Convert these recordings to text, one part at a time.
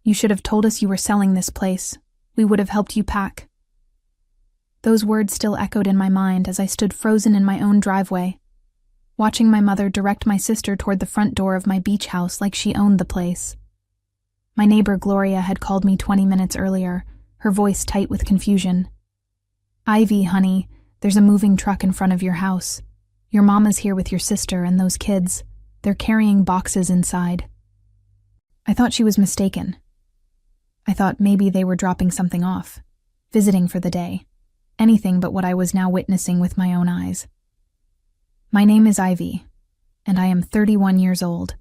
You should have told us you were selling this place. We would have helped you pack." Those words still echoed in my mind as I stood frozen in my own driveway, watching my mother direct my sister toward the front door of my beach house like she owned the place. My neighbor Gloria had called me 20 minutes earlier, her voice tight with confusion. "Ivy, honey, there's a moving truck in front of your house. Your mama's here with your sister and those kids. They're carrying boxes inside." I thought she was mistaken. I thought maybe they were dropping something off, visiting for the day. Anything but what I was now witnessing with my own eyes. My name is Ivy, and I am 31 years old.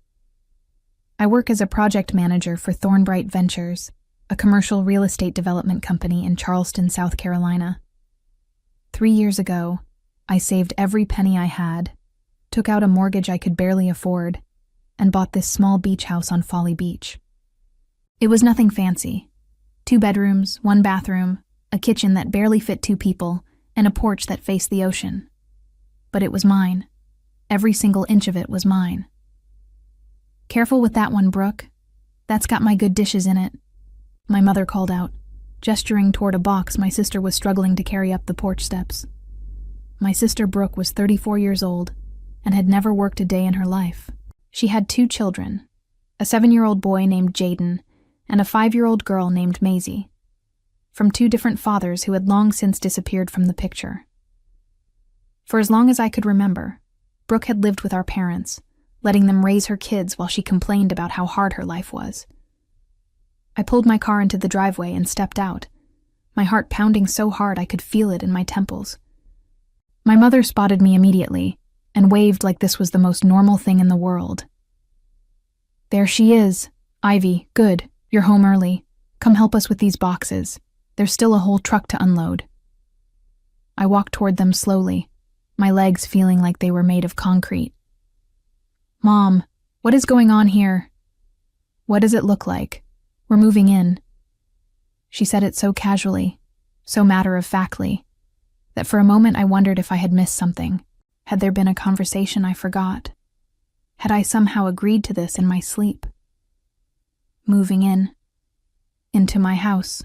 I work as a project manager for Thornbright Ventures, a commercial real estate development company in Charleston, South Carolina. 3 years ago, I saved every penny I had, took out a mortgage I could barely afford, and bought this small beach house on Folly Beach. It was nothing fancy. 2 bedrooms, 1 bathroom, a kitchen that barely fit 2 people, and a porch that faced the ocean. But it was mine. Every single inch of it was mine. "Careful with that one, Brooke. That's got my good dishes in it," my mother called out, gesturing toward a box my sister was struggling to carry up the porch steps. My sister Brooke was 34 years old and had never worked a day in her life. She had 2 children, a 7-year-old boy named Jaden and a 5-year-old girl named Maisie, from 2 different fathers who had long since disappeared from the picture. For as long as I could remember, Brooke had lived with our parents, letting them raise her kids while she complained about how hard her life was. I pulled my car into the driveway and stepped out, my heart pounding so hard I could feel it in my temples. My mother spotted me immediately and waved like this was the most normal thing in the world. "There she is. Ivy, good. You're home early. Come help us with these boxes. There's still a whole truck to unload." I walked toward them slowly, my legs feeling like they were made of concrete. "Mom, what is going on here?" "What does it look like? We're moving in." She said it so casually, so matter-of-factly, that for a moment I wondered if I had missed something. Had there been a conversation I forgot? Had I somehow agreed to this in my sleep? Moving in. Into my house.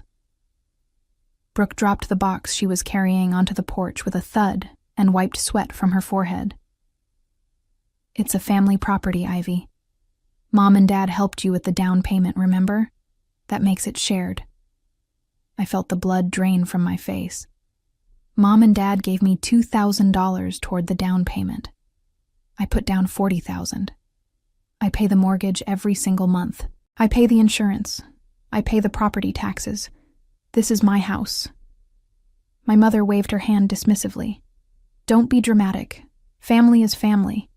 Brooke dropped the box she was carrying onto the porch with a thud and wiped sweat from her forehead. "It's a family property, Ivy. Mom and Dad helped you with the down payment, remember? That makes it shared." I felt the blood drain from my face. Mom and Dad gave me $2,000 toward the down payment. I put down $40,000. I pay the mortgage every single month. I pay the insurance. I pay the property taxes. This is my house. My mother waved her hand dismissively. "Don't be dramatic. Family is family.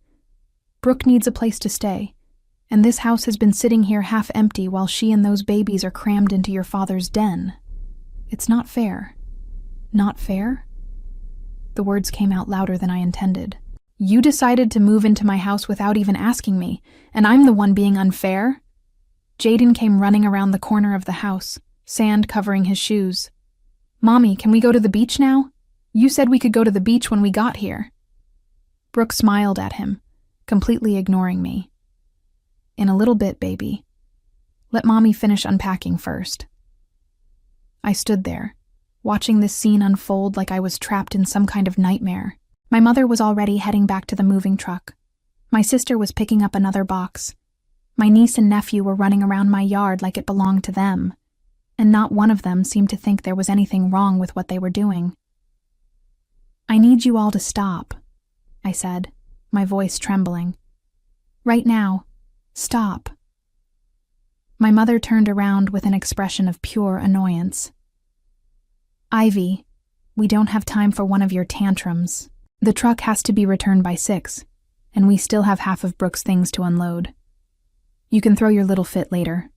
Brooke needs a place to stay, and this house has been sitting here half empty while she and those babies are crammed into your father's den. It's not fair." "Not fair?" The words came out louder than I intended. "You decided to move into my house without even asking me, and I'm the one being unfair?" Jaden came running around the corner of the house, sand covering his shoes. "Mommy, can we go to the beach now? You said we could go to the beach when we got here." Brooke smiled at him, completely ignoring me. "In a little bit, baby. Let Mommy finish unpacking first." I stood there, watching this scene unfold like I was trapped in some kind of nightmare. My mother was already heading back to the moving truck. My sister was picking up another box. My niece and nephew were running around my yard like it belonged to them, and not one of them seemed to think there was anything wrong with what they were doing. "I need you all to stop," I said, my voice trembling. "Right now. Stop." My mother turned around with an expression of pure annoyance. "Ivy, we don't have time for one of your tantrums. The truck has to be returned by 6, and we still have half of Brooke's things to unload. You can throw your little fit later."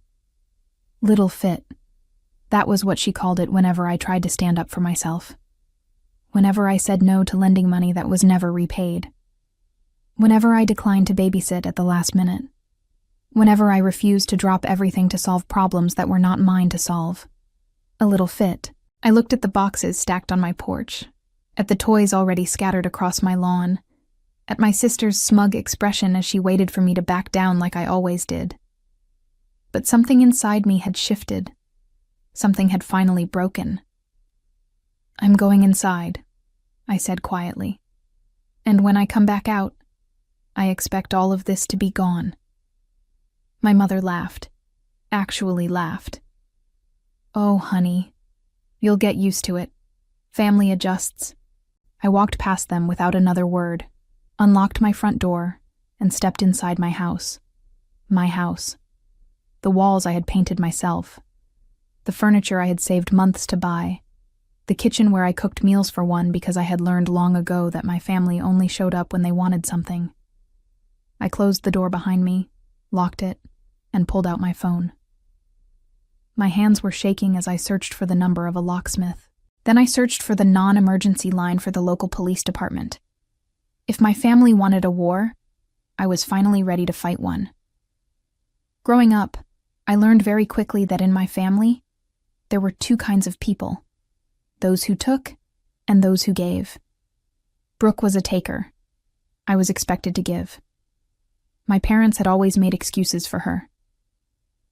Little fit. That was what she called it whenever I tried to stand up for myself. Whenever I said no to lending money that was never repaid. Whenever I declined to babysit at the last minute. Whenever I refused to drop everything to solve problems that were not mine to solve. A little fit. I looked at the boxes stacked on my porch, at the toys already scattered across my lawn, at my sister's smug expression as she waited for me to back down like I always did. But something inside me had shifted. Something had finally broken. "I'm going inside," I said quietly. "And when I come back out, I expect all of this to be gone." My mother laughed. Actually laughed. "Oh, honey, you'll get used to it. Family adjusts." I walked past them without another word, unlocked my front door, and stepped inside my house. My house. The walls I had painted myself. The furniture I had saved months to buy. The kitchen where I cooked meals for one because I had learned long ago that my family only showed up when they wanted something. I closed the door behind me, locked it, and pulled out my phone. My hands were shaking as I searched for the number of a locksmith. Then I searched for the non-emergency line for the local police department. If my family wanted a war, I was finally ready to fight one. Growing up, I learned very quickly that in my family, there were two kinds of people: those who took and those who gave. Brooke was a taker. I was expected to give. My parents had always made excuses for her.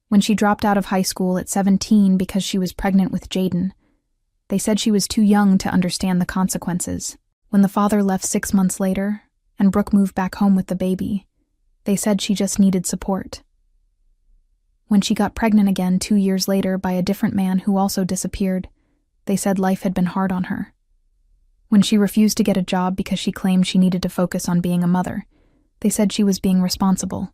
When she dropped out of high school at 17 because she was pregnant with Jaden, they said she was too young to understand the consequences. When the father left 6 months later, and Brooke moved back home with the baby, they said she just needed support. When she got pregnant again 2 years later by a different man who also disappeared, they said life had been hard on her. When she refused to get a job because she claimed she needed to focus on being a mother, they said she was being responsible.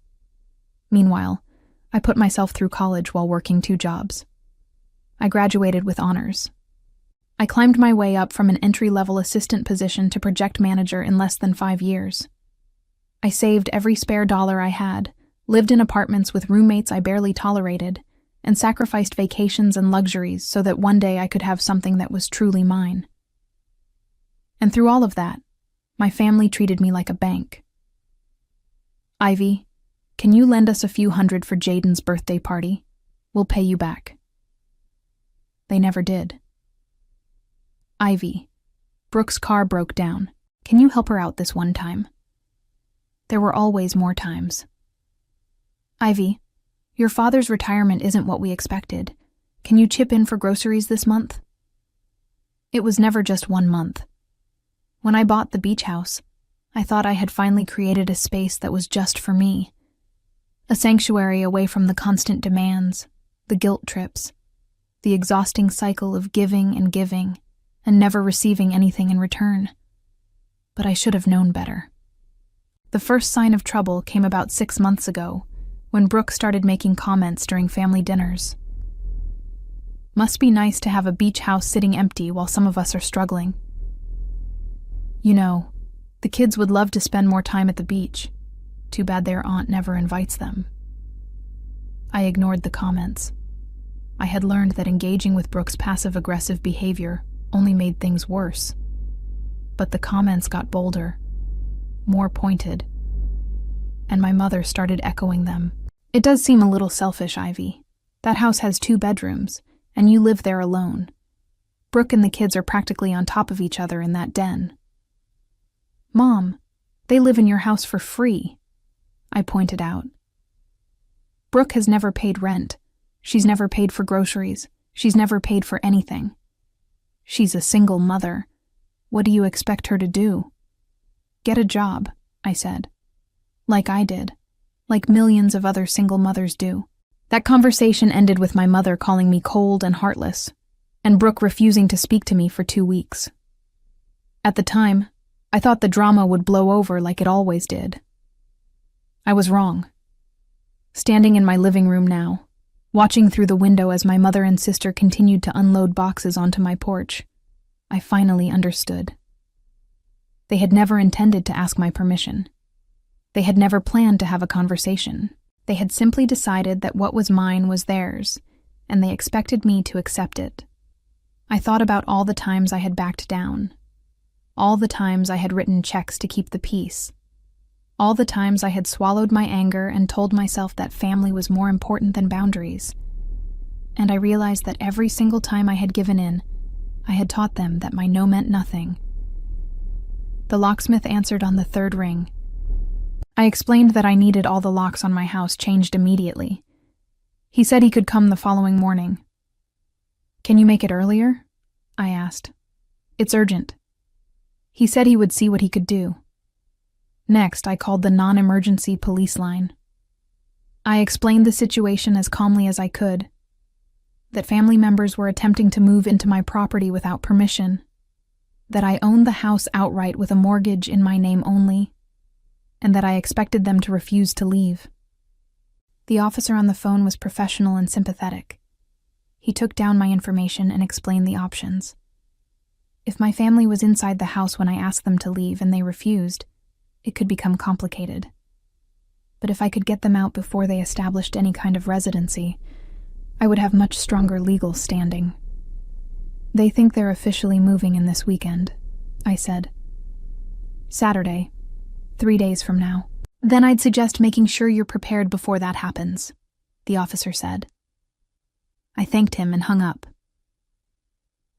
Meanwhile, I put myself through college while working 2 jobs. I graduated with honors. I climbed my way up from an entry-level assistant position to project manager in less than 5 years. I saved every spare dollar I had, lived in apartments with roommates I barely tolerated, and sacrificed vacations and luxuries so that one day I could have something that was truly mine. And through all of that, my family treated me like a bank. "Ivy, can you lend us a few hundred for Jaden's birthday party? We'll pay you back." They never did. "Ivy, Brooke's car broke down. Can you help her out this one time?" There were always more times. "Ivy, your father's retirement isn't what we expected. Can you chip in for groceries this month?" It was never just 1 month. When I bought the beach house, I thought I had finally created a space that was just for me. A sanctuary away from the constant demands, the guilt trips, the exhausting cycle of giving and never receiving anything in return. But I should have known better. The first sign of trouble came about 6 months ago, when Brooke started making comments during family dinners. "Must be nice to have a beach house sitting empty while some of us are struggling. You know, the kids would love to spend more time at the beach. Too bad their aunt never invites them." I ignored the comments. I had learned that engaging with Brooke's passive-aggressive behavior only made things worse. But the comments got bolder, more pointed, and my mother started echoing them. "It does seem a little selfish, Ivy. That house has 2 bedrooms, and you live there alone. Brooke and the kids are practically on top of each other in that den." "Mom, they live in your house for free," I pointed out. "Brooke has never paid rent. She's never paid for groceries. She's never paid for anything. She's a single mother. What do you expect her to do?" "Get a job," I said. "Like I did. Like millions of other single mothers do." That conversation ended with my mother calling me cold and heartless, and Brooke refusing to speak to me for 2 weeks. At the time, I thought the drama would blow over like it always did. I was wrong. Standing in my living room now, watching through the window as my mother and sister continued to unload boxes onto my porch, I finally understood. They had never intended to ask my permission. They had never planned to have a conversation. They had simply decided that what was mine was theirs, and they expected me to accept it. I thought about all the times I had backed down, all the times I had written checks to keep the peace, all the times I had swallowed my anger and told myself that family was more important than boundaries. And I realized that every single time I had given in, I had taught them that my no meant nothing. The locksmith answered on the 3rd ring. I explained that I needed all the locks on my house changed immediately. He said he could come the following morning. Can you make it earlier? I asked. It's urgent. He said he would see what he could do. Next, I called the non-emergency police line. I explained the situation as calmly as I could, that family members were attempting to move into my property without permission, that I owned the house outright with a mortgage in my name only, and that I expected them to refuse to leave. The officer on the phone was professional and sympathetic. He took down my information and explained the options. If my family was inside the house when I asked them to leave and they refused, it could become complicated. But if I could get them out before they established any kind of residency, I would have much stronger legal standing. They think they're officially moving in this weekend, I said. Saturday, 3 days from now. Then I'd suggest making sure you're prepared before that happens, the officer said. I thanked him and hung up.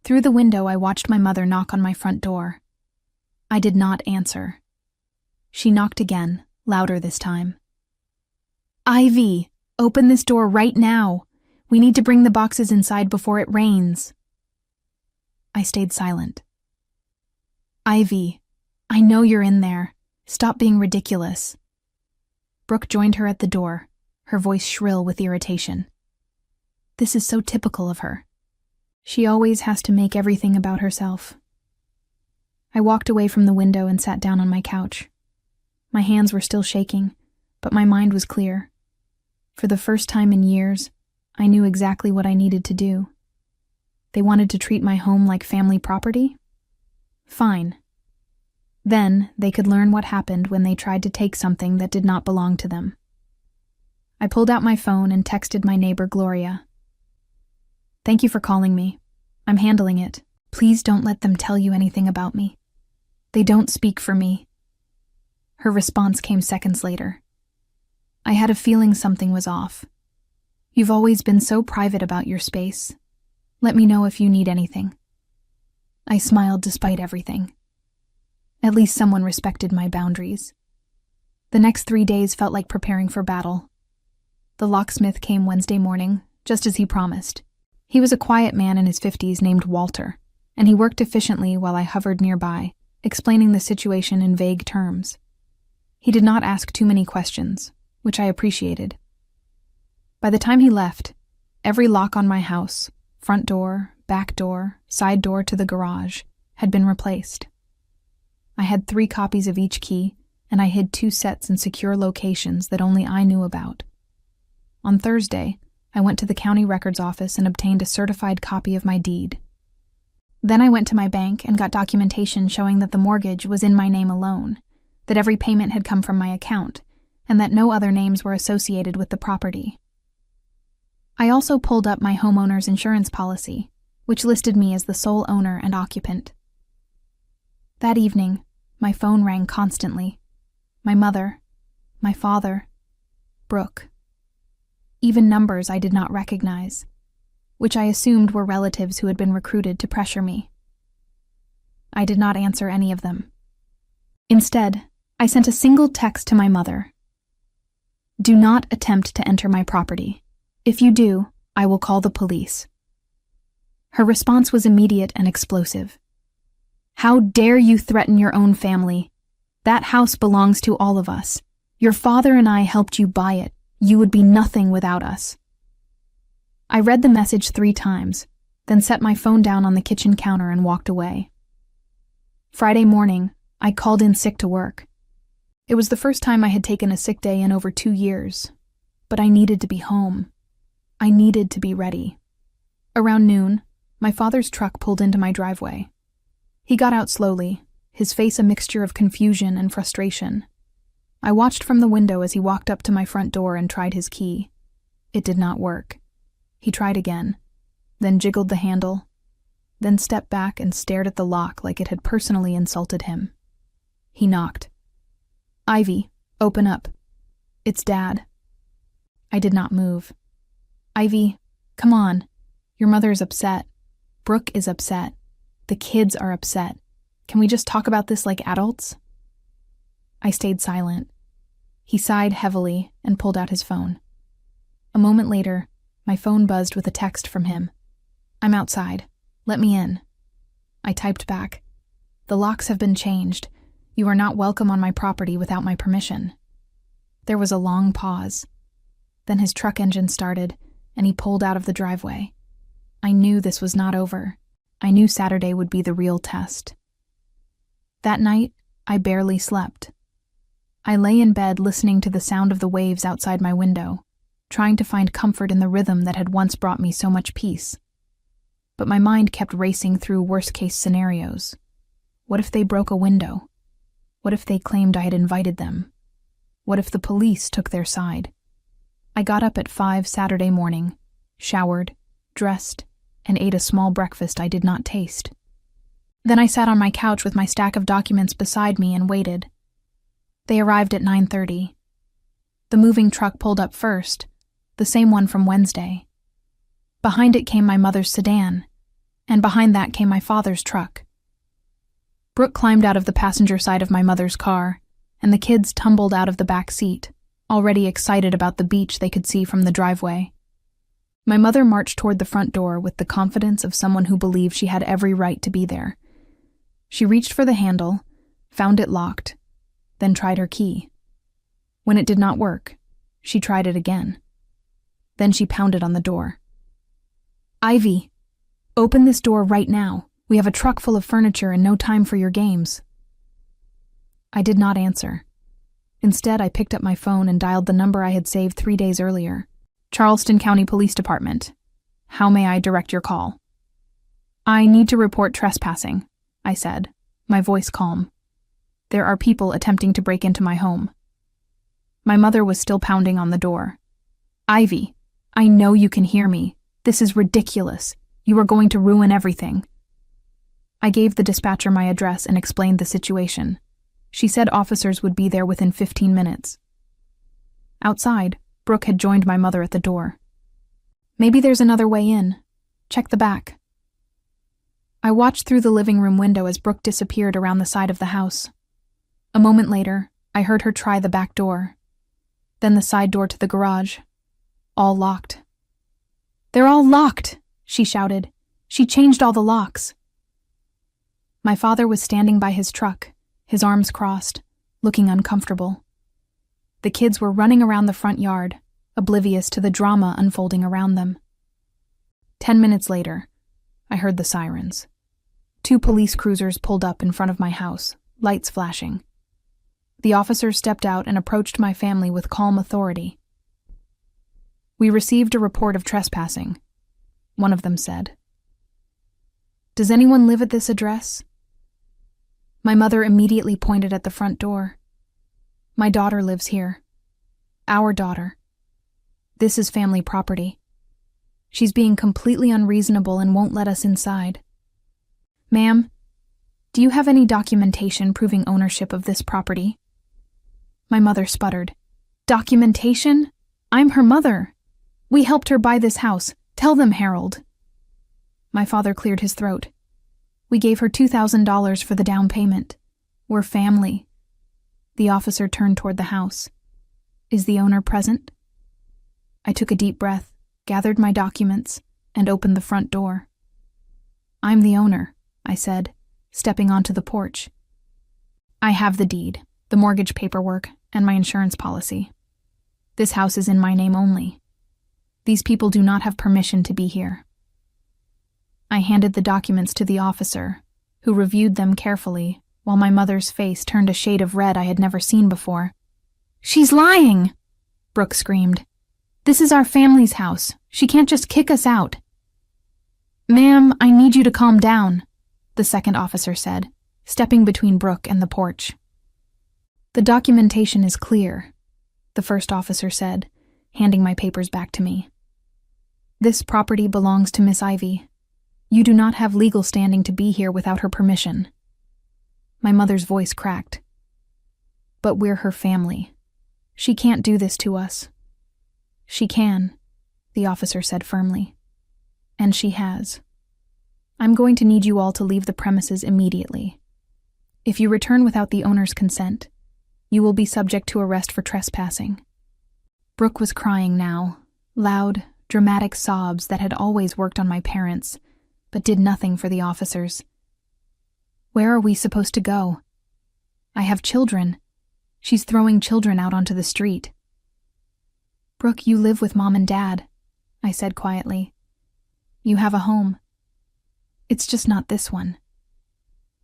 Through the window, I watched my mother knock on my front door. I did not answer. She knocked again, louder this time. Ivy, open this door right now. We need to bring the boxes inside before it rains. I stayed silent. Ivy, I know you're in there. Stop being ridiculous. Brooke joined her at the door, her voice shrill with irritation. This is so typical of her. She always has to make everything about herself. I walked away from the window and sat down on my couch. My hands were still shaking, but my mind was clear. For the first time in years, I knew exactly what I needed to do. They wanted to treat my home like family property? Fine. Then they could learn what happened when they tried to take something that did not belong to them. I pulled out my phone and texted my neighbor Gloria. Thank you for calling me. I'm handling it. Please don't let them tell you anything about me. They don't speak for me. Her response came seconds later. I had a feeling something was off. You've always been so private about your space. Let me know if you need anything. I smiled despite everything. At least someone respected my boundaries. The next 3 days felt like preparing for battle. The locksmith came Wednesday morning, just as he promised. He was a quiet man in his 50s named Walter, and he worked efficiently while I hovered nearby, explaining the situation in vague terms. He did not ask too many questions, which I appreciated. By the time he left, every lock on my house, front door, back door, side door to the garage, had been replaced. I had 3 copies of each key, and I hid 2 sets in secure locations that only I knew about. On Thursday, I went to the county records office and obtained a certified copy of my deed. Then I went to my bank and got documentation showing that the mortgage was in my name alone, that every payment had come from my account, and that no other names were associated with the property. I also pulled up my homeowner's insurance policy, which listed me as the sole owner and occupant. That evening, my phone rang constantly. My mother, my father, Brooke. Even numbers I did not recognize, which I assumed were relatives who had been recruited to pressure me. I did not answer any of them. Instead, I sent a single text to my mother. Do not attempt to enter my property. If you do, I will call the police. Her response was immediate and explosive. How dare you threaten your own family? That house belongs to all of us. Your father and I helped you buy it. You would be nothing without us. I read the message 3 times, then set my phone down on the kitchen counter and walked away. Friday morning, I called in sick to work. It was the first time I had taken a sick day in over 2 years, but I needed to be home. I needed to be ready. Around noon, my father's truck pulled into my driveway. He got out slowly, his face a mixture of confusion and frustration. I watched from the window as he walked up to my front door and tried his key. It did not work. He tried again, then jiggled the handle, then stepped back and stared at the lock like it had personally insulted him. He knocked. Ivy, open up. It's Dad. I did not move. Ivy, come on. Your mother is upset. Brooke is upset. The kids are upset. Can we just talk about this like adults? I stayed silent. He sighed heavily and pulled out his phone. A moment later, My phone buzzed with a text from him. "I'm outside. Let me in." I typed back, "The locks have been changed. You are not welcome on my property without my permission." There was a long pause. Then his truck engine started, and he pulled out of the driveway. I knew this was not over. I knew Saturday would be the real test. That night, I barely slept. I lay in bed listening to the sound of the waves outside my window, trying to find comfort in the rhythm that had once brought me so much peace. But my mind kept racing through worst-case scenarios. What if they broke a window? What if they claimed I had invited them? What if the police took their side? I got up at 5 Saturday morning, showered, dressed, and ate a small breakfast I did not taste. Then I sat on my couch with my stack of documents beside me and waited. They arrived at 9:30. The moving truck pulled up first, the same one from Wednesday. Behind it came my mother's sedan, and behind that came my father's truck. Brooke climbed out of the passenger side of my mother's car, and the kids tumbled out of the back seat, already excited about the beach they could see from the driveway. My mother marched toward the front door with the confidence of someone who believed she had every right to be there. She reached for the handle, found it locked, then tried her key. When it did not work, she tried it again. Then she pounded on the door. "Ivy, open this door right now. We have a truck full of furniture and no time for your games." I did not answer. Instead, I picked up my phone and dialed the number I had saved 3 days earlier. "Charleston County Police Department. How may I direct your call?" "I need to report trespassing," I said, my voice calm. "There are people attempting to break into my home." My mother was still pounding on the door. "Ivy, I know you can hear me. This is ridiculous. You are going to ruin everything." I gave the dispatcher my address and explained the situation. She said officers would be there within 15 minutes. Outside, Brooke had joined my mother at the door. "Maybe there's another way in. Check the back." I watched through the living room window as Brooke disappeared around the side of the house. A moment later, I heard her try the back door, then the side door to the garage. All locked. "They're all locked!" she shouted. "She changed all the locks." My father was standing by his truck, his arms crossed, looking uncomfortable. The kids were running around the front yard, oblivious to the drama unfolding around them. 10 minutes later, I heard the sirens. 2 police cruisers pulled up in front of my house, lights flashing. The officers stepped out and approached my family with calm authority. "We received a report of trespassing," one of them said. "Does anyone live at this address?" My mother immediately pointed at the front door. "My daughter lives here. Our daughter. This is family property. She's being completely unreasonable and won't let us inside." "Ma'am, do you have any documentation proving ownership of this property?" My mother sputtered. "Documentation? I'm her mother. We helped her buy this house. Tell them, Harold." My father cleared his throat. "We gave her $2,000 for the down payment. We're family." The officer turned toward the house. "Is the owner present?" I took a deep breath, gathered my documents, and opened the front door. "I'm the owner," I said, stepping onto the porch. "I have the deed, the mortgage paperwork, and my insurance policy. This house is in my name only. These people do not have permission to be here." I handed the documents to the officer, who reviewed them carefully, while my mother's face turned a shade of red I had never seen before. "She's lying!" Brooke screamed. "This is our family's house. She can't just kick us out." "Ma'am, I need you to calm down," the second officer said, stepping between Brooke and the porch. "The documentation is clear," the first officer said, handing my papers back to me. "This property belongs to Miss Ivy. You do not have legal standing to be here without her permission." My mother's voice cracked. "But we're her family. She can't do this to us." "She can," the officer said firmly. "And she has. I'm going to need you all to leave the premises immediately. If you return without the owner's consent, you will be subject to arrest for trespassing." Brooke was crying now, loud, dramatic sobs that had always worked on my parents, but did nothing for the officers. Where are we supposed to go? I have children. She's throwing children out onto the street. Brooke, you live with Mom and Dad, I said quietly. You have a home. It's just not this one.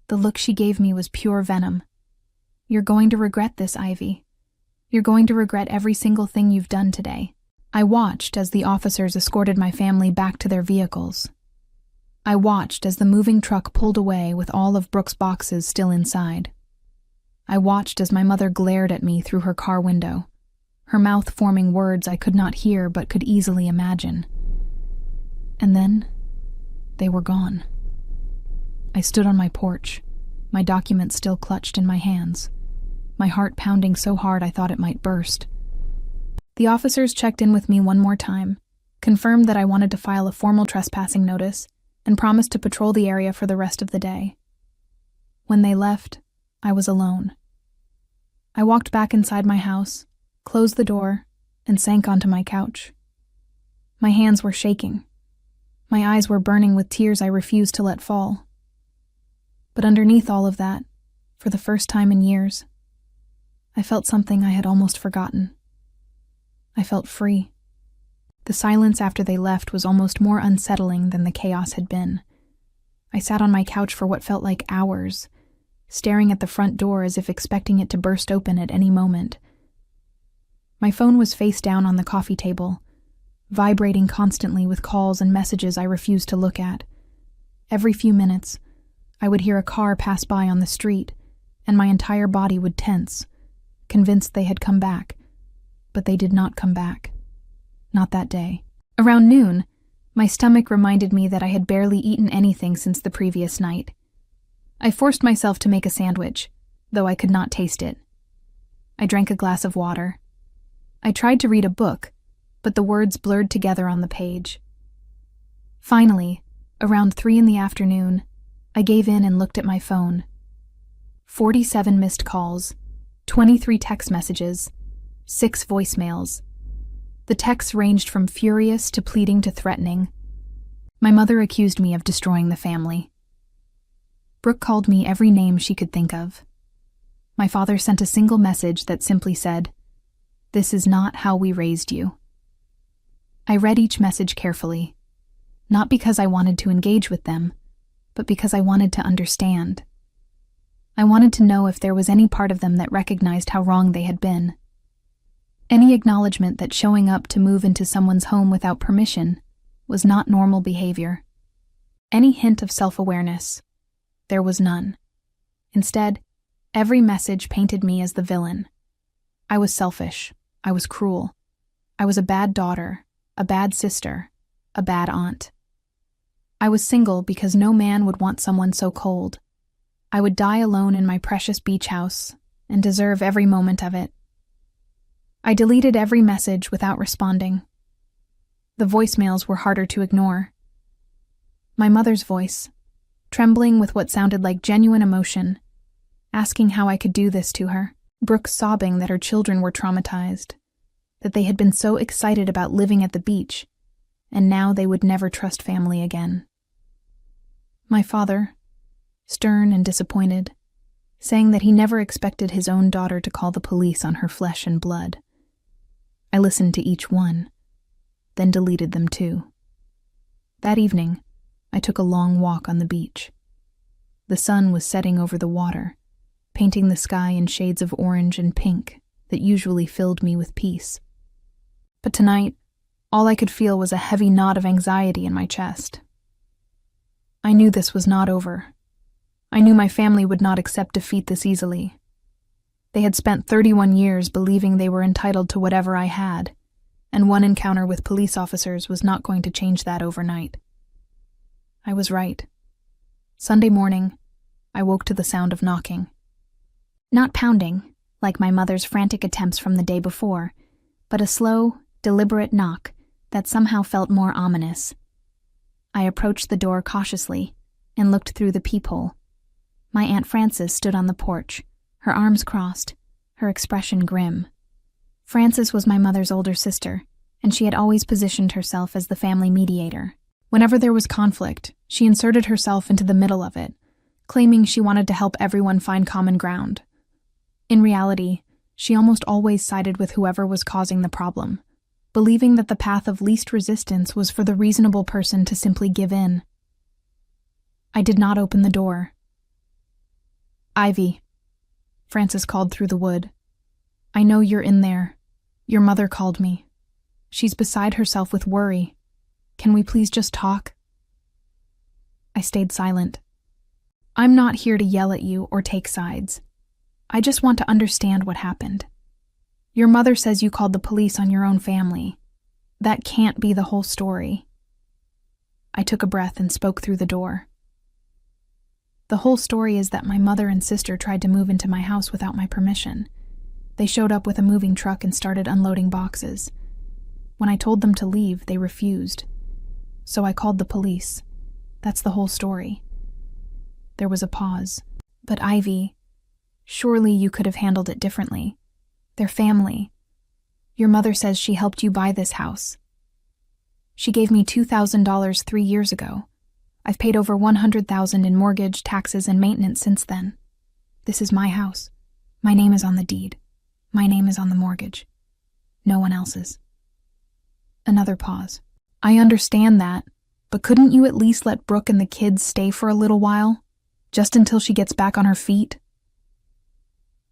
The look she gave me was pure venom. You're going to regret this, Ivy. You're going to regret every single thing you've done today. I watched as the officers escorted my family back to their vehicles. I watched as the moving truck pulled away with all of Brooke's boxes still inside. I watched as my mother glared at me through her car window, her mouth forming words I could not hear but could easily imagine. And then, they were gone. I stood on my porch, my documents still clutched in my hands, my heart pounding so hard I thought it might burst. The officers checked in with me one more time, confirmed that I wanted to file a formal trespassing notice, and promised to patrol the area for the rest of the day. When they left, I was alone. I walked back inside my house, closed the door, and sank onto my couch. My hands were shaking. My eyes were burning with tears I refused to let fall. But underneath all of that, for the first time in years, I felt something I had almost forgotten. I felt free. The silence after they left was almost more unsettling than the chaos had been. I sat on my couch for what felt like hours, staring at the front door as if expecting it to burst open at any moment. My phone was face down on the coffee table, vibrating constantly with calls and messages I refused to look at. Every few minutes, I would hear a car pass by on the street, and my entire body would tense, convinced they had come back. But they did not come back. Not that day. Around noon, my stomach reminded me that I had barely eaten anything since the previous night. I forced myself to make a sandwich, though I could not taste it. I drank a glass of water. I tried to read a book, but the words blurred together on the page. Finally, around 3 p.m, I gave in and looked at my phone. 47 missed calls, 23 text messages, 6 voicemails. The texts ranged from furious to pleading to threatening. My mother accused me of destroying the family. Brooke called me every name she could think of. My father sent a single message that simply said, "This is not how we raised you." I read each message carefully, not because I wanted to engage with them, but because I wanted to understand. I wanted to know if there was any part of them that recognized how wrong they had been. Any acknowledgement that showing up to move into someone's home without permission was not normal behavior. Any hint of self-awareness. There was none. Instead, every message painted me as the villain. I was selfish. I was cruel. I was a bad daughter, a bad sister, a bad aunt. I was single because no man would want someone so cold. I would die alone in my precious beach house and deserve every moment of it. I deleted every message without responding. The voicemails were harder to ignore. My mother's voice, trembling with what sounded like genuine emotion, asking how I could do this to her. Brooke sobbing that her children were traumatized, that they had been so excited about living at the beach, and now they would never trust family again. My father, stern and disappointed, saying that he never expected his own daughter to call the police on her flesh and blood. I listened to each one, then deleted them too. That evening, I took a long walk on the beach. The sun was setting over the water, painting the sky in shades of orange and pink that usually filled me with peace. But tonight, all I could feel was a heavy knot of anxiety in my chest. I knew this was not over. I knew my family would not accept defeat this easily. They had spent 31 years believing they were entitled to whatever I had, and one encounter with police officers was not going to change that overnight. I was right. Sunday morning, I woke to the sound of knocking. Not pounding, like my mother's frantic attempts from the day before, but a slow, deliberate knock that somehow felt more ominous. I approached the door cautiously and looked through the peephole. My Aunt Frances stood on the porch, her arms crossed, her expression grim. Frances was my mother's older sister, and she had always positioned herself as the family mediator. Whenever there was conflict, she inserted herself into the middle of it, claiming she wanted to help everyone find common ground. In reality, she almost always sided with whoever was causing the problem, believing that the path of least resistance was for the reasonable person to simply give in. I did not open the door. "Ivy," Frances called through the wood. "I know you're in there. Your mother called me. She's beside herself with worry. Can we please just talk?" I stayed silent. "I'm not here to yell at you or take sides. I just want to understand what happened. Your mother says you called the police on your own family. That can't be the whole story." I took a breath and spoke through the door. "The whole story is that my mother and sister tried to move into my house without my permission. They showed up with a moving truck and started unloading boxes. When I told them to leave, they refused. So I called the police. That's the whole story." There was a pause. "But Ivy, surely you could have handled it differently. They're family. Your mother says she helped you buy this house. She gave me $2,000 3 years ago. I've paid over $100,000 in mortgage, taxes, and maintenance since then. This is my house. My name is on the deed. My name is on the mortgage. No one else's." Another pause. "I understand that, but couldn't you at least let Brooke and the kids stay for a little while? Just until she gets back on her feet?"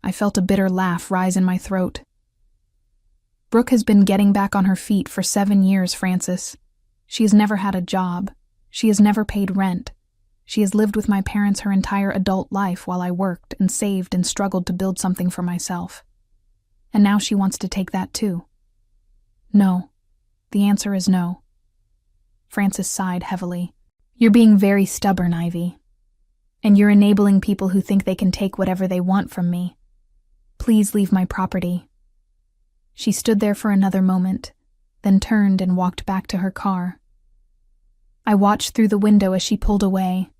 I felt a bitter laugh rise in my throat. "Brooke has been getting back on her feet for 7 years, Frances. She has never had a job. She has never paid rent. She has lived with my parents her entire adult life while I worked and saved and struggled to build something for myself. And now she wants to take that too. No. The answer is no." Frances sighed heavily. "You're being very stubborn, Ivy. And you're enabling people who think they can take whatever they want from me. Please leave my property." She stood there for another moment, then turned and walked back to her car. I watched through the window as she pulled away,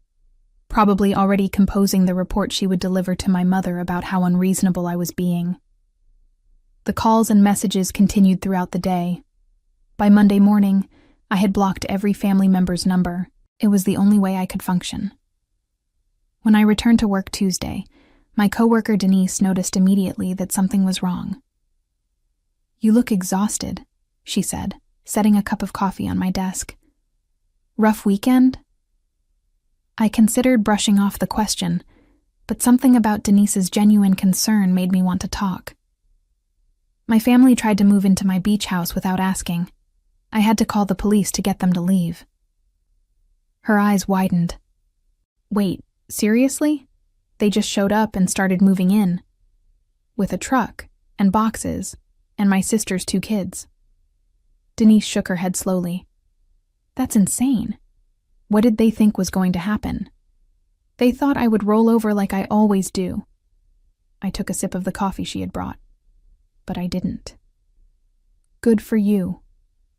probably already composing the report she would deliver to my mother about how unreasonable I was being. The calls and messages continued throughout the day. By Monday morning, I had blocked every family member's number. It was the only way I could function. When I returned to work Tuesday, my coworker Denise noticed immediately that something was wrong. "You look exhausted," she said, setting a cup of coffee on my desk. "Rough weekend?" I considered brushing off the question, but something about Denise's genuine concern made me want to talk. "My family tried to move into my beach house without asking. I had to call the police to get them to leave." Her eyes widened. "Wait, seriously? They just showed up and started moving in? With a truck, and boxes, and my sister's 2 kids?" Denise shook her head slowly. "That's insane. What did they think was going to happen? They thought I would roll over like I always do." I took a sip of the coffee she had brought, but I didn't. "Good for you,"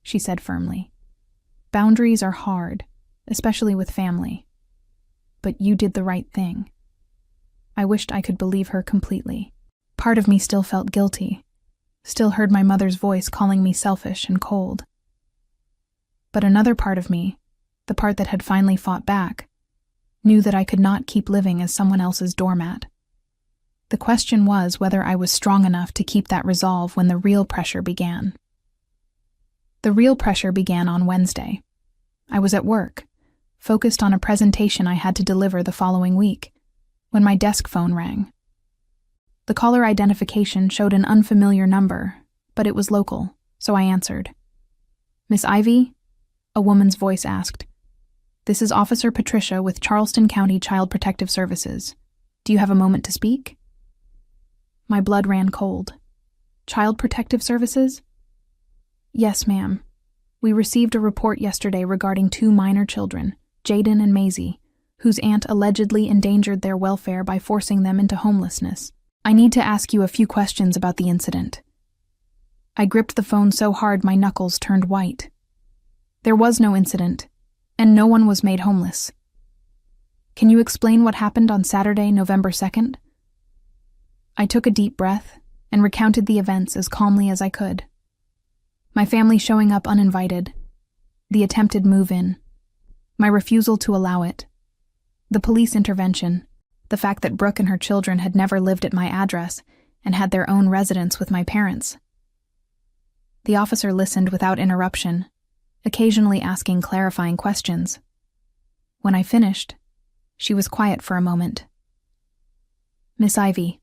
she said firmly. "Boundaries are hard, especially with family. But you did the right thing." I wished I could believe her completely. Part of me still felt guilty, still heard my mother's voice calling me selfish and cold. But another part of me, the part that had finally fought back, knew that I could not keep living as someone else's doormat. The question was whether I was strong enough to keep that resolve when the real pressure began. The real pressure began on Wednesday. I was at work, focused on a presentation I had to deliver the following week, when my desk phone rang. The caller identification showed an unfamiliar number, but it was local, so I answered. "Miss Ivy?" a woman's voice asked. "This is Officer Patricia with Charleston County Child Protective Services. Do you have a moment to speak?" My blood ran cold. "Child Protective Services?" "Yes, ma'am. We received a report yesterday regarding 2 minor children, Jaden and Maisie, whose aunt allegedly endangered their welfare by forcing them into homelessness. I need to ask you a few questions about the incident." I gripped the phone so hard my knuckles turned white. There was no incident, and no one was made homeless. "Can you explain what happened on Saturday, November 2nd? I took a deep breath and recounted the events as calmly as I could. My family showing up uninvited. The attempted move-in. My refusal to allow it. The police intervention. The fact that Brooke and her children had never lived at my address and had their own residence with my parents. The officer listened without interruption, occasionally asking clarifying questions. When I finished, she was quiet for a moment. Miss Ivy,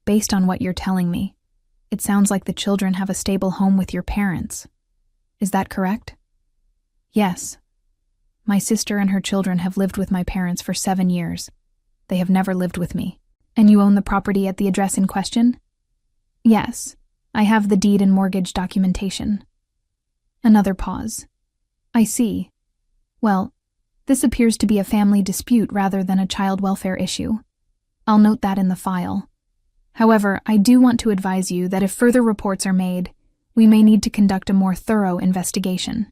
based on what you're telling me, it sounds like the children have a stable home with your parents. Is that correct? Yes. My sister and her children have lived with my parents for 7 years. They have never lived with me. And you own the property at the address in question? Yes. I have the deed and mortgage documentation. Another pause. I see. Well, this appears to be a family dispute rather than a child welfare issue. I'll note that in the file. However, I do want to advise you that if further reports are made, we may need to conduct a more thorough investigation.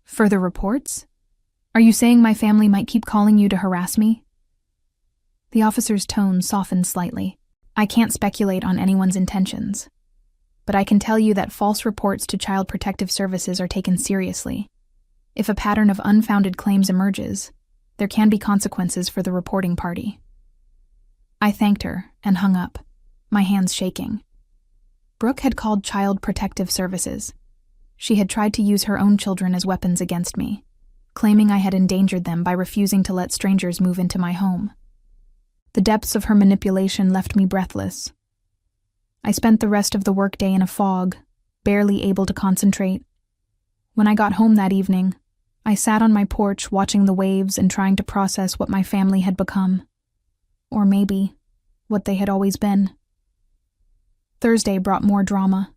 Further reports? Are you saying my family might keep calling you to harass me? The officer's tone softened slightly. I can't speculate on anyone's intentions, but I can tell you that false reports to Child Protective Services are taken seriously. If a pattern of unfounded claims emerges, there can be consequences for the reporting party. I thanked her and hung up, my hands shaking. Brooke had called Child Protective Services. She had tried to use her own children as weapons against me, claiming I had endangered them by refusing to let strangers move into my home. The depths of her manipulation left me breathless. I spent the rest of the workday in a fog, barely able to concentrate. When I got home that evening, I sat on my porch watching the waves and trying to process what my family had become. Or maybe, what they had always been. Thursday brought more drama.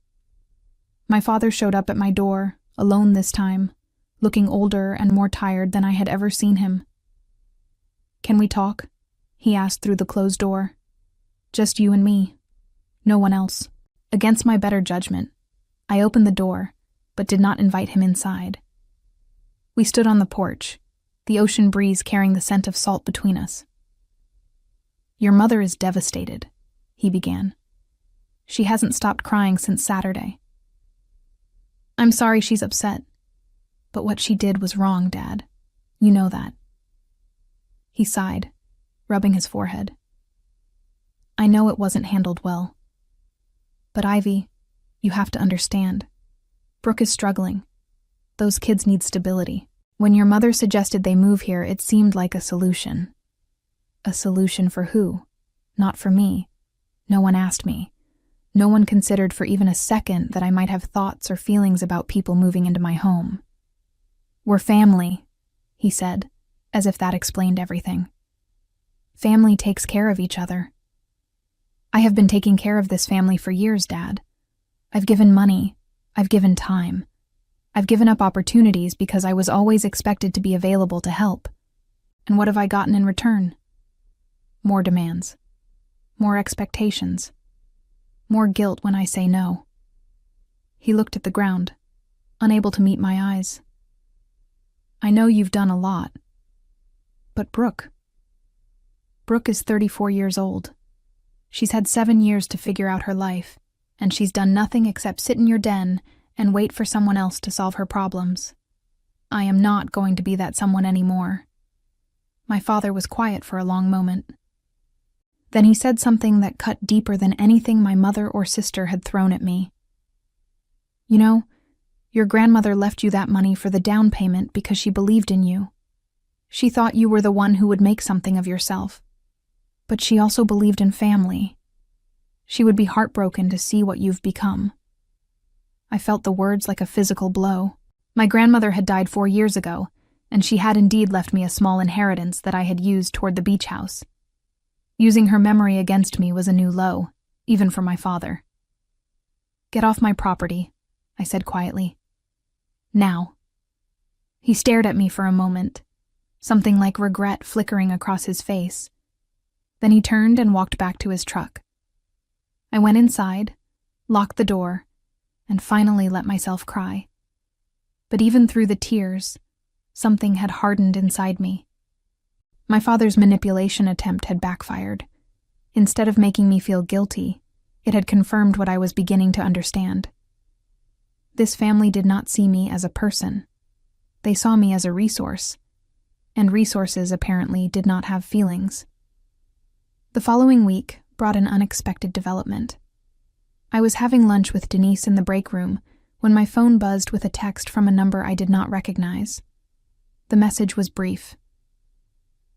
My father showed up at my door, alone this time, looking older and more tired than I had ever seen him. "Can we talk?" he asked through the closed door. "Just you and me. No one else." Against my better judgment, I opened the door, but did not invite him inside. We stood on the porch, the ocean breeze carrying the scent of salt between us. "Your mother is devastated," he began. "She hasn't stopped crying since Saturday." "I'm sorry she's upset, but what she did was wrong, Dad. You know that." He sighed, rubbing his forehead. "I know it wasn't handled well. But Ivy, you have to understand. Brooke is struggling. Those kids need stability. When your mother suggested they move here, it seemed like a solution. A solution for who? Not for me. No one asked me. No one considered for even a second that I might have thoughts or feelings about people moving into my home. We're family," he said, as if that explained everything. "Family takes care of each other. I have been taking care of this family for years, Dad. I've given money. I've given time. I've given up opportunities because I was always expected to be available to help. And what have I gotten in return? More demands. More expectations. More guilt when I say no." He looked at the ground, unable to meet my eyes. "I know you've done a lot. But Brooke is 34 years old. She's had 7 years to figure out her life, and she's done nothing except sit in your den and wait for someone else to solve her problems. I am not going to be that someone anymore." My father was quiet for a long moment. Then he said something that cut deeper than anything my mother or sister had thrown at me. "You know, your grandmother left you that money for the down payment because she believed in you. She thought you were the one who would make something of yourself. But she also believed in family. She would be heartbroken to see what you've become." I felt the words like a physical blow. My grandmother had died 4 years ago, and she had indeed left me a small inheritance that I had used toward the beach house. Using her memory against me was a new low, even for my father. "Get off my property," I said quietly. "Now." He stared at me for a moment, something like regret flickering across his face. Then he turned and walked back to his truck. I went inside, locked the door, and finally let myself cry. But even through the tears, something had hardened inside me. My father's manipulation attempt had backfired. Instead of making me feel guilty, it had confirmed what I was beginning to understand. This family did not see me as a person. They saw me as a resource, and resources apparently did not have feelings. The following week brought an unexpected development. I was having lunch with Denise in the break room when my phone buzzed with a text from a number I did not recognize. The message was brief.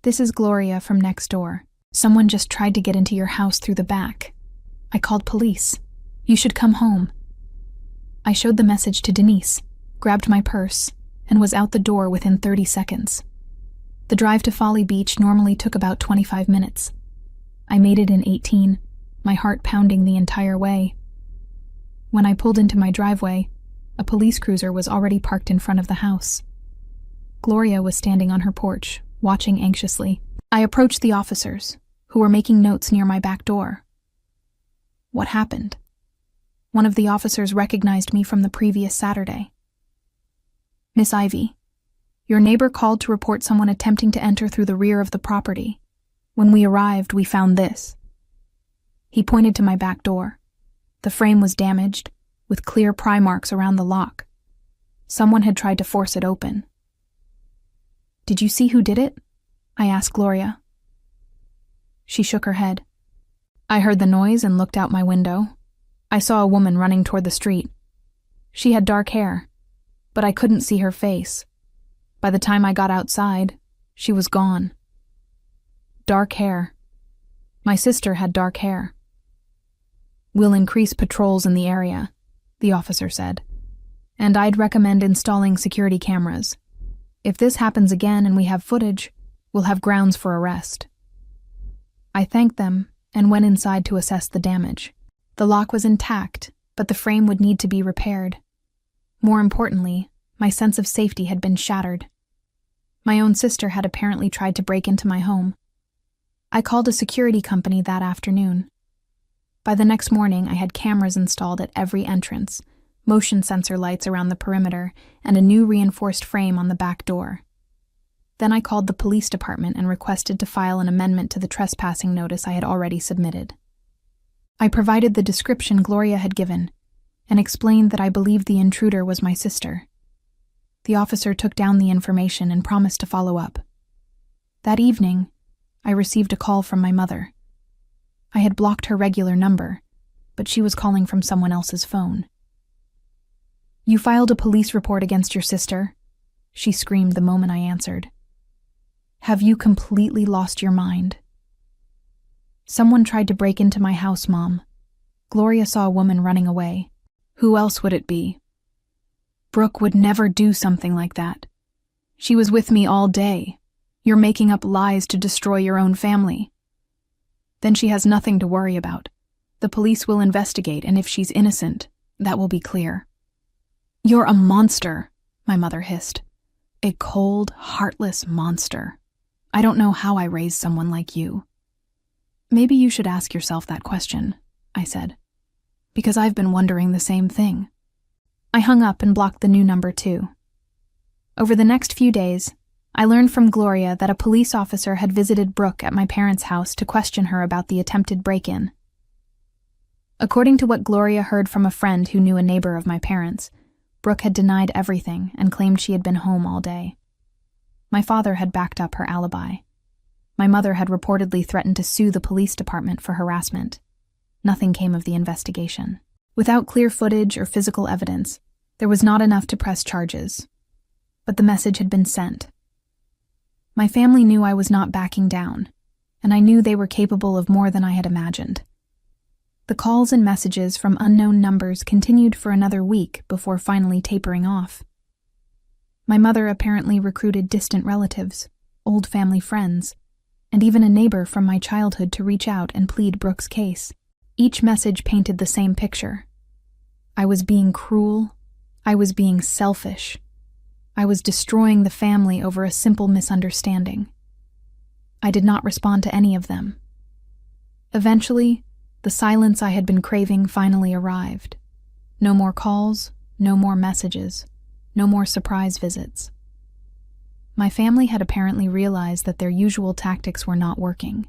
"This is Gloria from next door. Someone just tried to get into your house through the back. I called police. You should come home." I showed the message to Denise, grabbed my purse, and was out the door within 30 seconds. The drive to Folly Beach normally took about 25 minutes. I made it in 18, my heart pounding the entire way. When I pulled into my driveway, a police cruiser was already parked in front of the house. Gloria was standing on her porch, watching anxiously. I approached the officers, who were making notes near my back door. What happened? One of the officers recognized me from the previous Saturday. "Miss Ivy, your neighbor called to report someone attempting to enter through the rear of the property. When we arrived, we found this." He pointed to my back door. The frame was damaged, with clear pry marks around the lock. Someone had tried to force it open. "Did you see who did it?" I asked Gloria. She shook her head. "I heard the noise and looked out my window. I saw a woman running toward the street. She had dark hair, but I couldn't see her face. By the time I got outside, she was gone." Dark hair. My sister had dark hair. "We'll increase patrols in the area," the officer said. "And I'd recommend installing security cameras. If this happens again and we have footage, we'll have grounds for arrest." I thanked them and went inside to assess the damage. The lock was intact, but the frame would need to be repaired. More importantly, my sense of safety had been shattered. My own sister had apparently tried to break into my home. I called a security company that afternoon. By the next morning, I had cameras installed at every entrance, motion sensor lights around the perimeter, and a new reinforced frame on the back door. Then I called the police department and requested to file an amendment to the trespassing notice I had already submitted. I provided the description Gloria had given and explained that I believed the intruder was my sister. The officer took down the information and promised to follow up. That evening, I received a call from my mother. I had blocked her regular number, but she was calling from someone else's phone. "You filed a police report against your sister?" she screamed the moment I answered. "Have you completely lost your mind?" "Someone tried to break into my house, Mom. Gloria saw a woman running away. Who else would it be? Brooke would never do something like that. She was with me all day. You're making up lies to destroy your own family." "Then she has nothing to worry about. The police will investigate, and if she's innocent, that will be clear." "You're a monster," my mother hissed. "A cold, heartless monster. I don't know how I raised someone like you." "Maybe you should ask yourself that question," I said, "because I've been wondering the same thing." I hung up and blocked the new number too. Over the next few days, I learned from Gloria that a police officer had visited Brooke at my parents' house to question her about the attempted break-in. According to what Gloria heard from a friend who knew a neighbor of my parents, Brooke had denied everything and claimed she had been home all day. My father had backed up her alibi. My mother had reportedly threatened to sue the police department for harassment. Nothing came of the investigation. Without clear footage or physical evidence, there was not enough to press charges. But the message had been sent. My family knew I was not backing down, and I knew they were capable of more than I had imagined. The calls and messages from unknown numbers continued for another week before finally tapering off. My mother apparently recruited distant relatives, old family friends, and even a neighbor from my childhood to reach out and plead Brooke's case. Each message painted the same picture. I was being cruel. I was being selfish. I was destroying the family over a simple misunderstanding. I did not respond to any of them. Eventually, the silence I had been craving finally arrived. No more calls, no more messages, no more surprise visits. My family had apparently realized that their usual tactics were not working.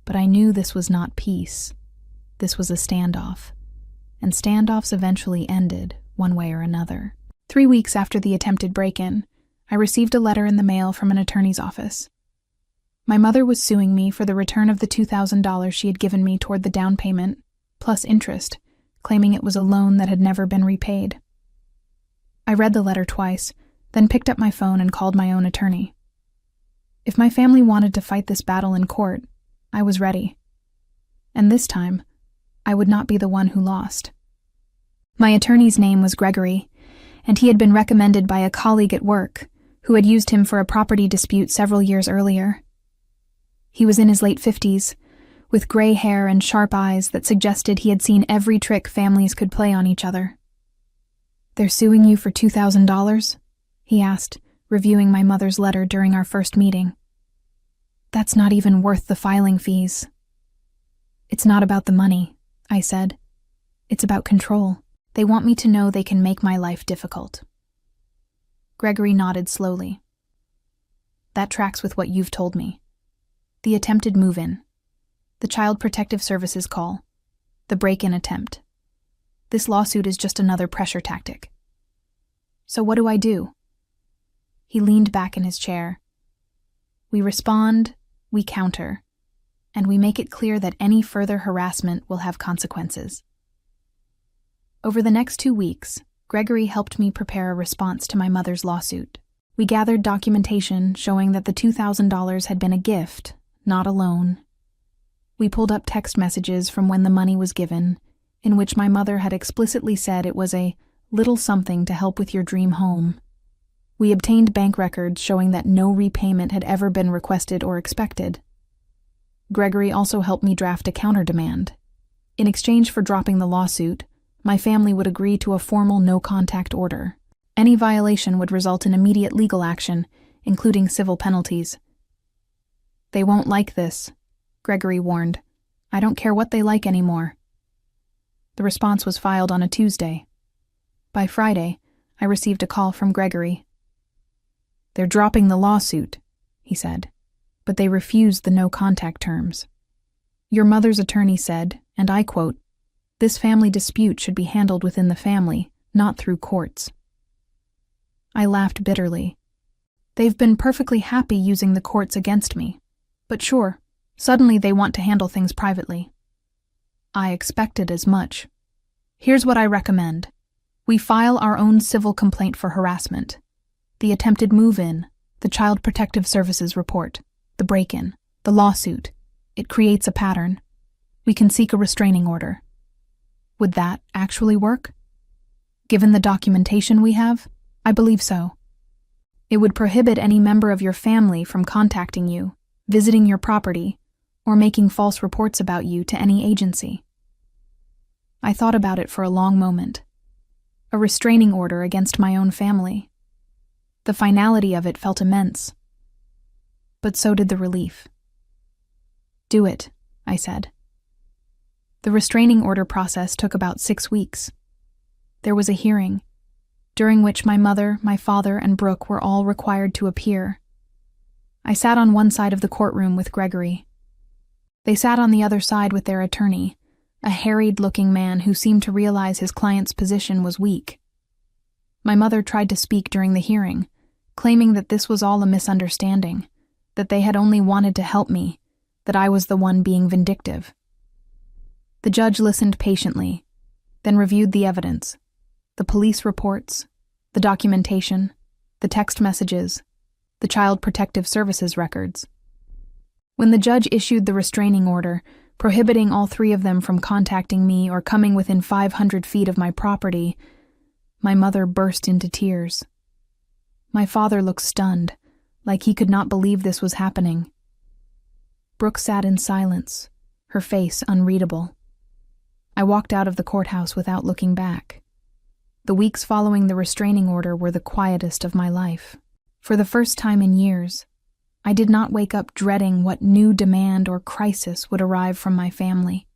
But I knew this was not peace. This was a standoff. And standoffs eventually ended one way or another. 3 weeks after the attempted break-in, I received a letter in the mail from an attorney's office. My mother was suing me for the return of the $2,000 she had given me toward the down payment, plus interest, claiming it was a loan that had never been repaid. I read the letter twice, then picked up my phone and called my own attorney. If my family wanted to fight this battle in court, I was ready. And this time, I would not be the one who lost. My attorney's name was Gregory, and he had been recommended by a colleague at work who had used him for a property dispute several years earlier. He was in his late 50s, with gray hair and sharp eyes that suggested he had seen every trick families could play on each other. "They're suing you for $2,000? He asked, reviewing my mother's letter during our first meeting. "That's not even worth the filing fees." "It's not about the money," I said. "It's about control. They want me to know they can make my life difficult." Gregory nodded slowly. "That tracks with what you've told me. The attempted move-in, the Child Protective Services call, the break-in attempt. This lawsuit is just another pressure tactic. So what do I do?" He leaned back in his chair. "We respond, we counter, and we make it clear that any further harassment will have consequences." Over the next 2 weeks, Gregory helped me prepare a response to my mother's lawsuit. We gathered documentation showing that the $2,000 had been a gift, not a loan. We pulled up text messages from when the money was given, in which my mother had explicitly said it was a little something to help with your dream home. We obtained bank records showing that no repayment had ever been requested or expected. Gregory also helped me draft a counter-demand. In exchange for dropping the lawsuit, my family would agree to a formal no-contact order. Any violation would result in immediate legal action, including civil penalties. "They won't like this," Gregory warned. "I don't care what they like anymore." The response was filed on a Tuesday. By Friday, I received a call from Gregory. "They're dropping the lawsuit," he said, "but they refused the no-contact terms. Your mother's attorney said, and I quote, 'This family dispute should be handled within the family, not through courts.'" I laughed bitterly. They've been perfectly happy using the courts against me. But sure, suddenly they want to handle things privately. I expected as much. Here's what I recommend. We file our own civil complaint for harassment. The attempted move-in, the Child Protective Services report, the break-in, the lawsuit. It creates a pattern. We can seek a restraining order. Would that actually work? Given the documentation we have, I believe so. It would prohibit any member of your family from contacting you, visiting your property, or making false reports about you to any agency. I thought about it for a long moment. A restraining order against my own family. The finality of it felt immense. But so did the relief. "Do it," I said. The restraining order process took about 6 weeks. There was a hearing, during which my mother, my father, and Brooke were all required to appear. I sat on one side of the courtroom with Gregory. They sat on the other side with their attorney, a harried-looking man who seemed to realize his client's position was weak. My mother tried to speak during the hearing, claiming that this was all a misunderstanding, that they had only wanted to help me, that I was the one being vindictive. The judge listened patiently, then reviewed the evidence, the police reports, the documentation, the text messages, the Child Protective Services records. When the judge issued the restraining order, prohibiting all 3 of them from contacting me or coming within 500 feet of my property, my mother burst into tears. My father looked stunned, like he could not believe this was happening. Brooke sat in silence, her face unreadable. I walked out of the courthouse without looking back. The weeks following the restraining order were the quietest of my life. For the first time in years, I did not wake up dreading what new demand or crisis would arrive from my family.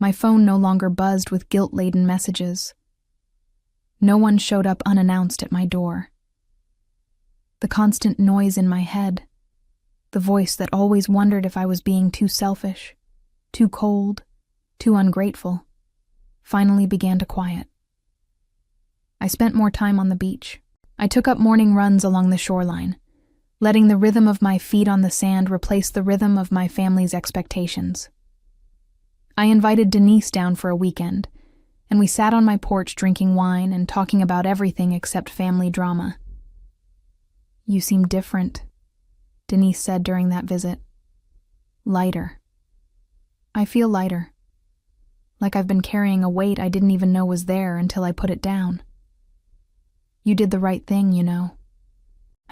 My phone no longer buzzed with guilt-laden messages. No one showed up unannounced at my door. The constant noise in my head, the voice that always wondered if I was being too selfish, too cold, too ungrateful, finally began to quiet. I spent more time on the beach. I took up morning runs along the shoreline, letting the rhythm of my feet on the sand replace the rhythm of my family's expectations. I invited Denise down for a weekend, and we sat on my porch drinking wine and talking about everything except family drama. "You seem different," Denise said during that visit. "Lighter." "I feel lighter. Like I've been carrying a weight I didn't even know was there until I put it down." "You did the right thing, you know.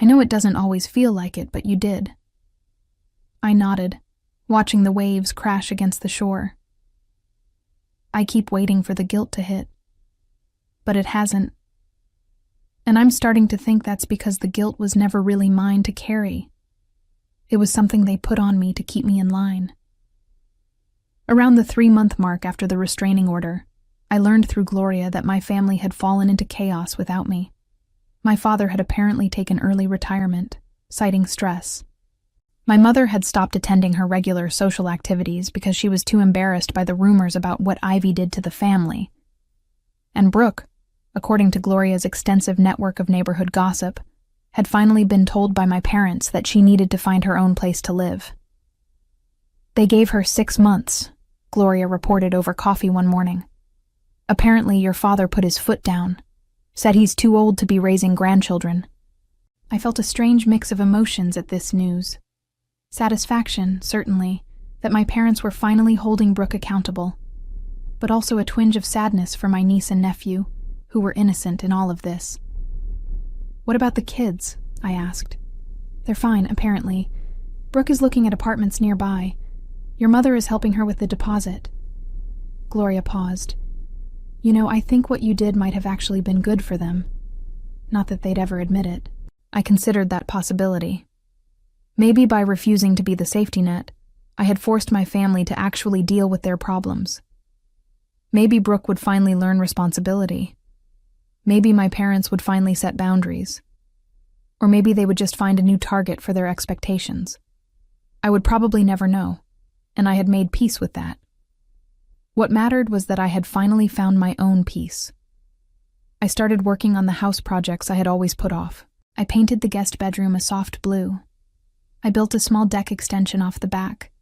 I know it doesn't always feel like it, but you did." I nodded, watching the waves crash against the shore. "I keep waiting for the guilt to hit, but it hasn't. And I'm starting to think that's because the guilt was never really mine to carry. It was something they put on me to keep me in line." Around the 3-month mark after the restraining order, I learned through Gloria that my family had fallen into chaos without me. My father had apparently taken early retirement, citing stress. My mother had stopped attending her regular social activities because she was too embarrassed by the rumors about what Ivy did to the family. And Brooke, according to Gloria's extensive network of neighborhood gossip, had finally been told by my parents that she needed to find her own place to live. "They gave her 6 months," Gloria reported over coffee one morning. "Apparently your father put his foot down, said he's too old to be raising grandchildren." I felt a strange mix of emotions at this news. Satisfaction, certainly, that my parents were finally holding Brooke accountable, but also a twinge of sadness for my niece and nephew, who were innocent in all of this. "What about the kids?" I asked. "They're fine, apparently. Brooke is looking at apartments nearby. Your mother is helping her with the deposit." Gloria paused. "You know, I think what you did might have actually been good for them. Not that they'd ever admit it." I considered that possibility. Maybe by refusing to be the safety net, I had forced my family to actually deal with their problems. Maybe Brooke would finally learn responsibility. Maybe my parents would finally set boundaries. Or maybe they would just find a new target for their expectations. I would probably never know, and I had made peace with that. What mattered was that I had finally found my own peace. I started working on the house projects I had always put off. I painted the guest bedroom a soft blue. I built a small deck extension off the back,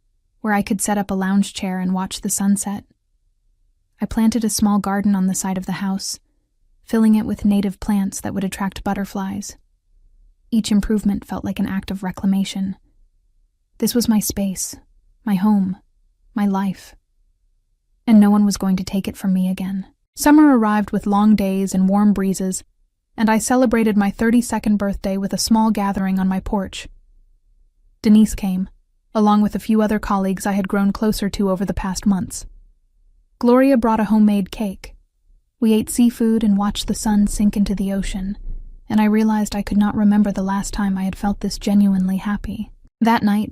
where I could set up a lounge chair and watch the sunset. I planted a small garden on the side of the house, filling it with native plants that would attract butterflies. Each improvement felt like an act of reclamation. This was my space, my home, my life. And no one was going to take it from me again. Summer arrived with long days and warm breezes, and I celebrated my 32nd birthday with a small gathering on my porch. Denise came, along with a few other colleagues I had grown closer to over the past months. Gloria brought a homemade cake. We ate seafood and watched the sun sink into the ocean, and I realized I could not remember the last time I had felt this genuinely happy. That night,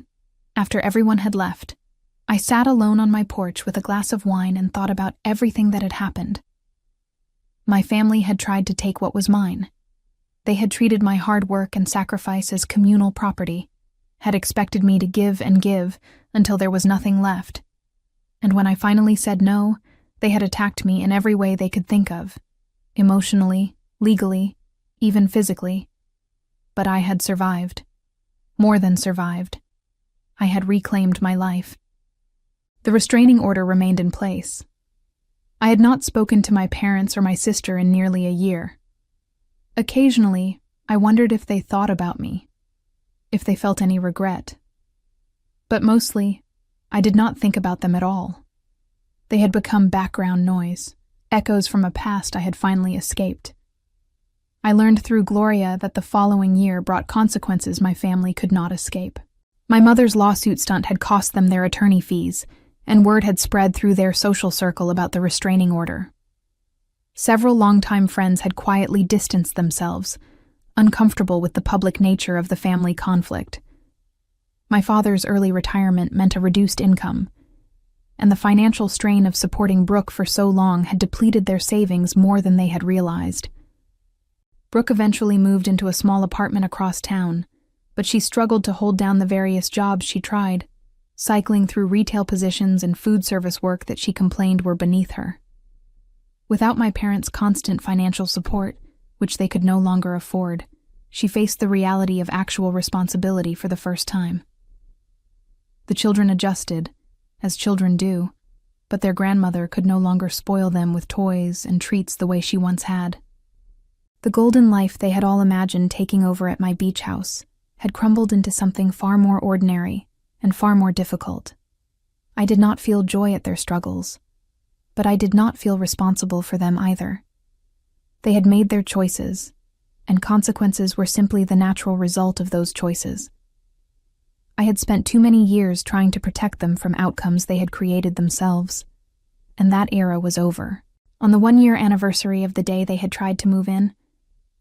after everyone had left, I sat alone on my porch with a glass of wine and thought about everything that had happened. My family had tried to take what was mine. They had treated my hard work and sacrifice as communal property, had expected me to give and give until there was nothing left. And when I finally said no, they had attacked me in every way they could think of, emotionally, legally, even physically. But I had survived. More than survived. I had reclaimed my life. The restraining order remained in place. I had not spoken to my parents or my sister in nearly a year. Occasionally, I wondered if they thought about me, if they felt any regret. But mostly, I did not think about them at all. They had become background noise, echoes from a past I had finally escaped. I learned through Gloria that the following year brought consequences my family could not escape. My mother's lawsuit stunt had cost them their attorney fees, and word had spread through their social circle about the restraining order. Several longtime friends had quietly distanced themselves, uncomfortable with the public nature of the family conflict. My father's early retirement meant a reduced income, and the financial strain of supporting Brooke for so long had depleted their savings more than they had realized. Brooke eventually moved into a small apartment across town, but she struggled to hold down the various jobs she tried, cycling through retail positions and food service work that she complained were beneath her. Without my parents' constant financial support, which they could no longer afford, she faced the reality of actual responsibility for the first time. The children adjusted, as children do, but their grandmother could no longer spoil them with toys and treats the way she once had. The golden life they had all imagined taking over at my beach house had crumbled into something far more ordinary and far more difficult. I did not feel joy at their struggles, but I did not feel responsible for them either. They had made their choices, and consequences were simply the natural result of those choices. I had spent too many years trying to protect them from outcomes they had created themselves, and that era was over. On the 1-year anniversary of the day they had tried to move in,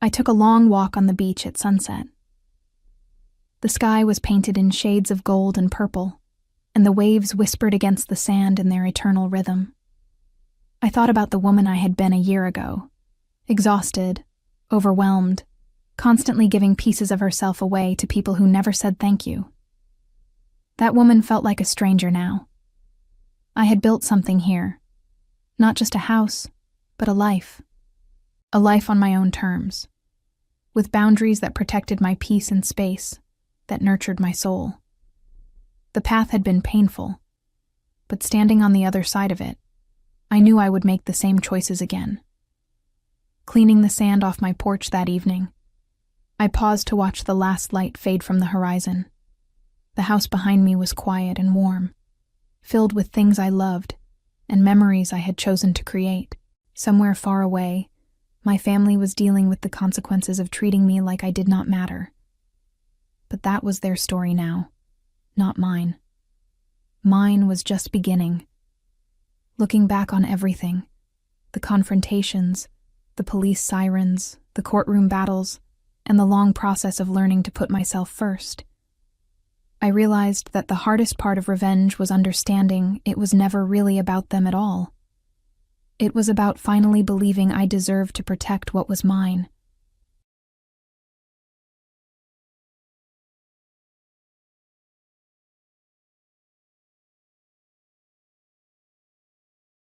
I took a long walk on the beach at sunset. The sky was painted in shades of gold and purple, and the waves whispered against the sand in their eternal rhythm. I thought about the woman I had been a year ago, exhausted, overwhelmed, constantly giving pieces of herself away to people who never said thank you. That woman felt like a stranger now. I had built something here, not just a house, but a life on my own terms, with boundaries that protected my peace and space, that nurtured my soul. The path had been painful, but standing on the other side of it, I knew I would make the same choices again. Cleaning the sand off my porch that evening, I paused to watch the last light fade from the horizon. The house behind me was quiet and warm, filled with things I loved and memories I had chosen to create. Somewhere far away, my family was dealing with the consequences of treating me like I did not matter. But that was their story now, not mine. Mine was just beginning. Looking back on everything, the confrontations, the police sirens, the courtroom battles, and the long process of learning to put myself first, I realized that the hardest part of revenge was understanding it was never really about them at all. It was about finally believing I deserved to protect what was mine,